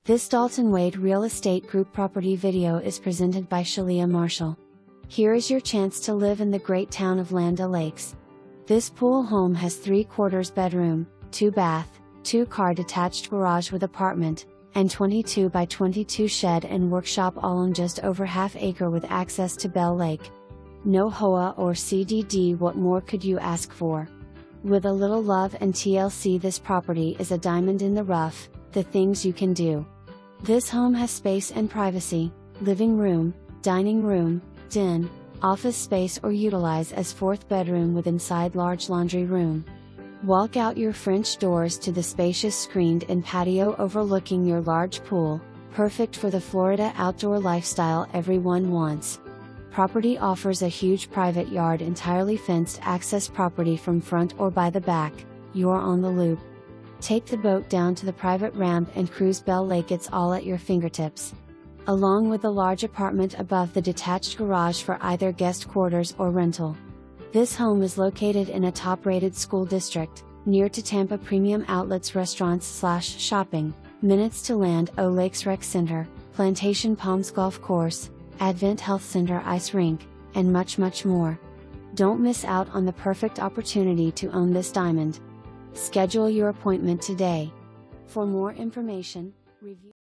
This Dalton Wade Real Estate Group property video is presented by Shalia Marshall. Here is your chance to live in the great town of Land O'Lakes. This pool home has 3/4 bedroom, 2 bath, 2-car detached garage with apartment, and 22 by 22 shed and workshop all on just over half acre with access to Bell Lake. No HOA or CDD. What more could you ask for? With a little love and TLC, this property is a diamond in the rough. The things you can do. This home has space and privacy, living room, dining room, den, office space, or utilize as 4th bedroom with inside large laundry room. Walk out your French doors to the spacious screened-in patio overlooking your large pool, perfect for the Florida outdoor lifestyle everyone wants. Property offers a huge private yard, entirely fenced access property from front or by the back. You're on the loop. Take the boat down to the private ramp and cruise Bell Lake. It's all at your fingertips. Along with the large apartment above the detached garage for either guest quarters or rental. This home is located in a top-rated school district, near to Tampa Premium Outlets restaurants/shopping, minutes to Land O'Lakes Rec Center, Plantation Palms Golf Course, Advent Health Center Ice Rink, and much more. Don't miss out on the perfect opportunity to own this diamond. Schedule your appointment today. For more information, review